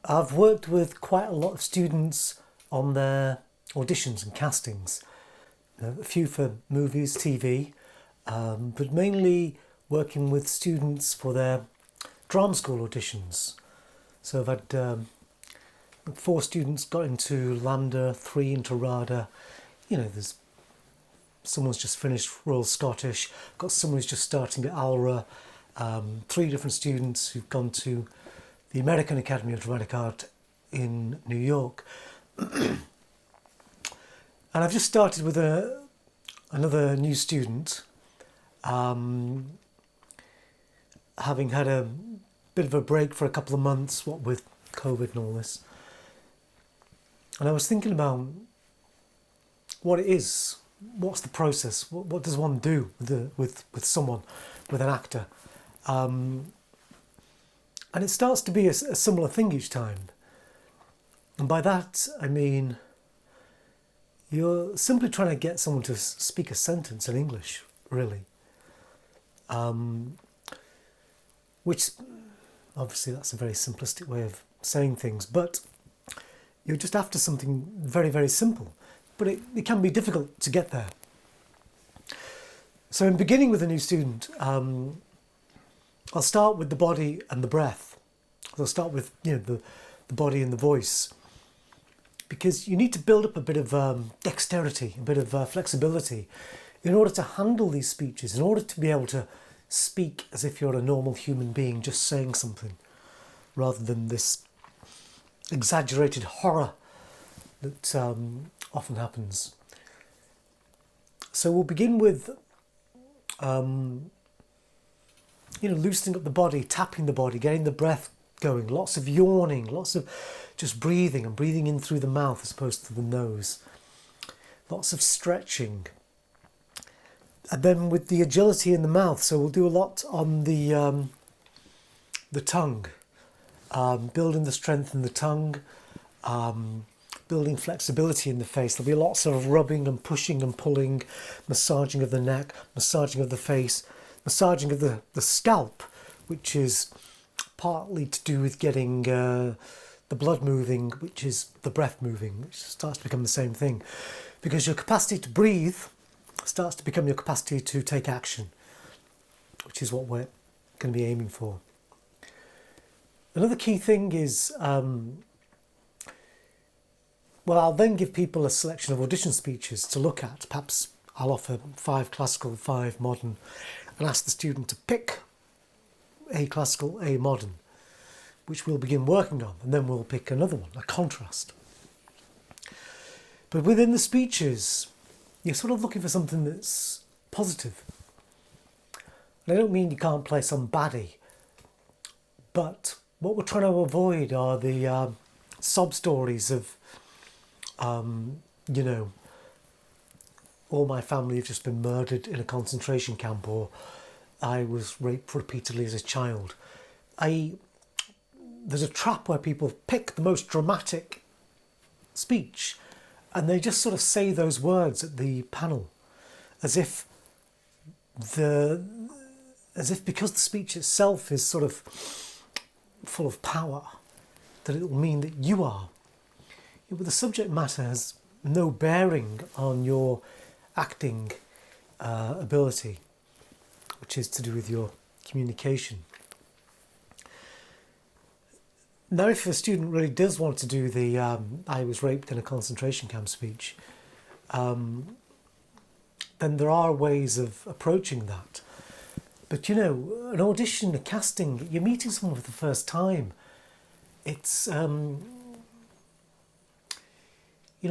I've worked with quite a lot of students on their auditions and castings. A few for movies, TV, but mainly working with students for their drama school auditions. So I've had 4 students got into Lambda, 3 into RADA. There's someone's just finished Royal Scottish, got someone who's just starting at ALRA, 3 different students who've gone to the American Academy of Dramatic Art in New York. And I've just started with another new student, having had a bit of a break for a couple of months, what with COVID and all this. And I was thinking about what it is, what's the process, what does one do with someone, with an actor. And it starts to be a similar thing each time. And by that, I mean, you're simply trying to get someone to speak a sentence in English, really. Which, obviously, that's a very simplistic way of saying things, but you're just after something very, very simple. But it can be difficult to get there. So in beginning with a new student, I'll start with the body and the breath. I'll start with the body and the voice, because you need to build up a bit of dexterity, a bit of flexibility in order to handle these speeches, in order to be able to speak as if you're a normal human being just saying something, rather than this exaggerated horror that often happens. So we'll begin with loosening up the body, tapping the body, getting the breath going, lots of yawning, lots of just breathing and breathing in through the mouth as opposed to the nose, lots of stretching. And then with the agility in the mouth, so we'll do a lot on the tongue, building the strength in the tongue, building flexibility in the face. There'll be lots of rubbing and pushing and pulling, massaging of the neck, massaging of the face, massaging of the scalp, which is partly to do with getting the blood moving, which is the breath moving, which starts to become the same thing. Because your capacity to breathe starts to become your capacity to take action, which is what we're going to be aiming for. Another key thing is, I'll then give people a selection of audition speeches to look at. Perhaps I'll offer 5 classical, 5 modern, and ask the student to pick a classical, a modern, which we'll begin working on, and then we'll pick another one, a contrast. But within the speeches, you're sort of looking for something that's positive. And I don't mean you can't play some baddie, but what we're trying to avoid are the sob stories of, all my family have just been murdered in a concentration camp, or I was raped repeatedly as a child. There's a trap where people pick the most dramatic speech and they just sort of say those words at the panel as if because the speech itself is sort of full of power, that it will mean that you are. But the subject matter has no bearing on your acting ability, which is to do with your communication. Now, if a student really does want to do the I was raped in a concentration camp speech, then there are ways of approaching that. But an audition, a casting, you're meeting someone for the first time. It's,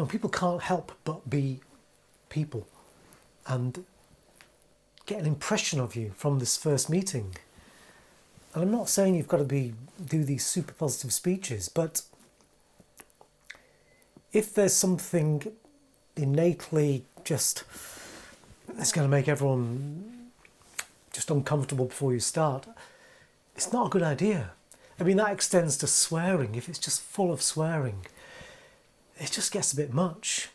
people can't help but be people and get an impression of you from this first meeting. And I'm not saying you've got to do these super positive speeches, but if there's something innately just it's going to make everyone just uncomfortable before you start, it's not a good idea. I mean, that extends to swearing. If it's just full of swearing, it just gets a bit much.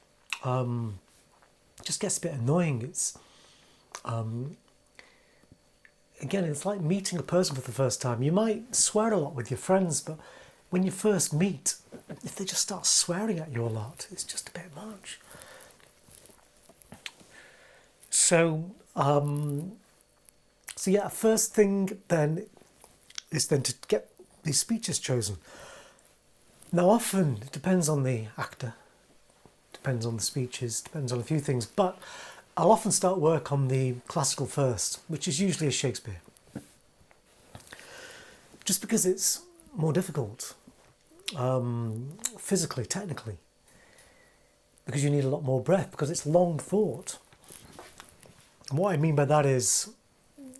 It just gets a bit annoying. It's again, it's like meeting a person for the first time. You might swear a lot with your friends, but when you first meet, if they just start swearing at you a lot, it's just a bit much. So, so yeah, first thing then is then to get these speeches chosen. Now often it depends on the actor, depends on the speeches, depends on a few things, but I'll often start work on the classical first, which is usually a Shakespeare. Just because it's more difficult, physically, technically, because you need a lot more breath, because it's long thought. And what I mean by that is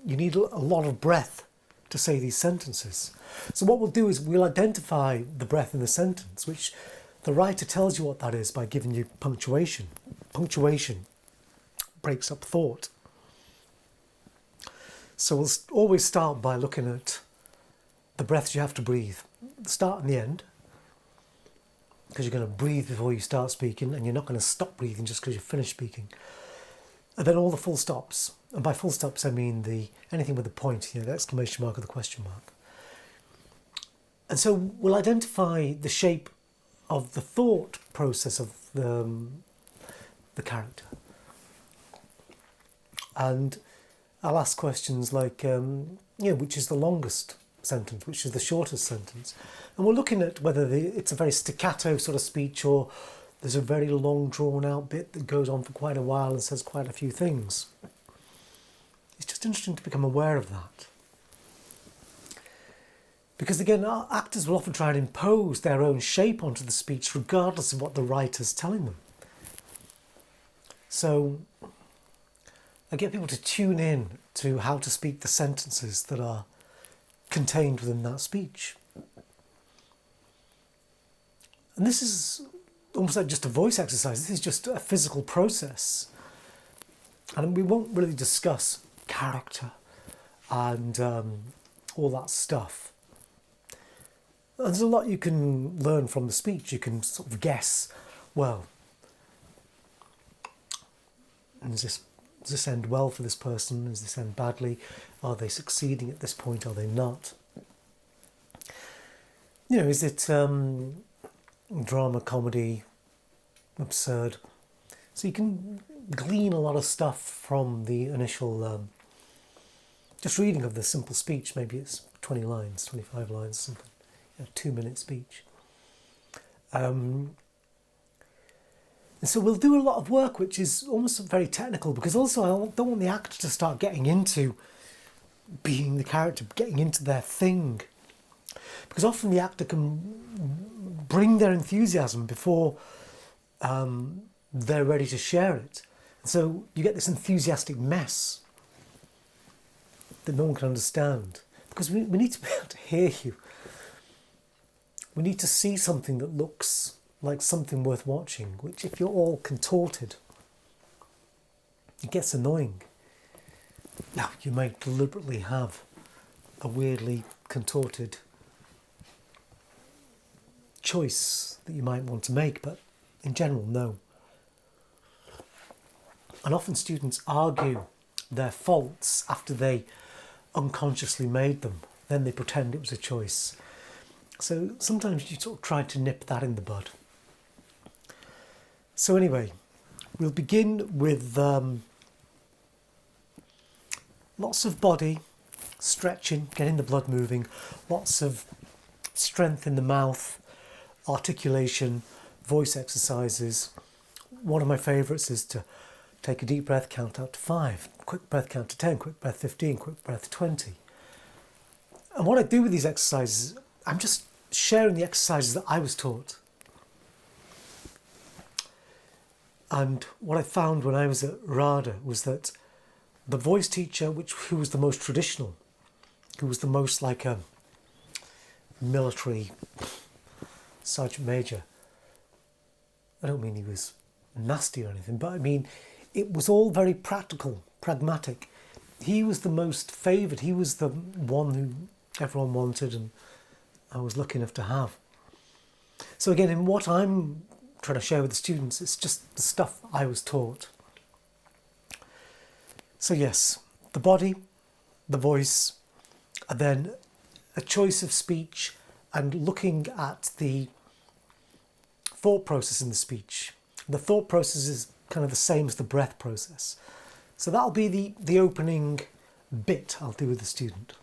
you need a lot of breath to say these sentences. So what we'll do is we'll identify the breath in the sentence, which the writer tells you what that is by giving you punctuation. Punctuation breaks up thought. So we'll always start by looking at the breaths you have to breathe, the start and the end, because you're going to breathe before you start speaking, and you're not going to stop breathing just because you finish speaking. And then all the full stops. And by full stops, I mean anything with a point, the exclamation mark or the question mark. And so we'll identify the shape of the thought process of the character. And I'll ask questions like, which is the longest sentence, which is the shortest sentence? And we're looking at whether it's a very staccato sort of speech, or there's a very long drawn out bit that goes on for quite a while and says quite a few things. It's just interesting to become aware of that. Because again, our actors will often try and impose their own shape onto the speech regardless of what the writer's telling them. So I get people to tune in to how to speak the sentences that are contained within that speech. And this is almost like just a voice exercise. This is just a physical process. And we won't really discuss character and all that stuff. There's a lot you can learn from the speech. You can sort of guess, well, does this end well for this person? Does this end badly? Are they succeeding at this point? Are they not? Is it drama, comedy, absurd? So you can glean a lot of stuff from the initial just reading of the simple speech. Maybe it's 20 lines, 25 lines, something. A 2-minute speech. And so we'll do a lot of work which is almost very technical, because also I don't want the actor to start getting into being the character, getting into their thing. Because often the actor can bring their enthusiasm before they're ready to share it. And so you get this enthusiastic mess that no one can understand. Because we need to be able to hear you. We need to see something that looks like something worth watching, which if you're all contorted, it gets annoying. Now, you may deliberately have a weirdly contorted choice that you might want to make, but in general, no. And often students argue their faults after they unconsciously made them. Then they pretend it was a choice. So sometimes you sort of try to nip that in the bud. So anyway, we'll begin with lots of body, stretching, getting the blood moving, lots of strength in the mouth, articulation, voice exercises. One of my favourites is to take a deep breath, count out to 5, quick breath, count to 10, quick breath 15, quick breath 20. And what I do with these exercises, I'm just sharing the exercises that I was taught. And what I found when I was at RADA was that the voice teacher, who was the most traditional, who was the most like a military sergeant major, I don't mean he was nasty or anything, but I mean it was all very practical, pragmatic. He was the most favoured. He was the one who everyone wanted and I was lucky enough to have. So again, in what I'm trying to share with the students, it's just the stuff I was taught. So yes, the body, the voice, and then a choice of speech and looking at the thought process in the speech. The thought process is kind of the same as the breath process. So that'll be the opening bit I'll do with the student.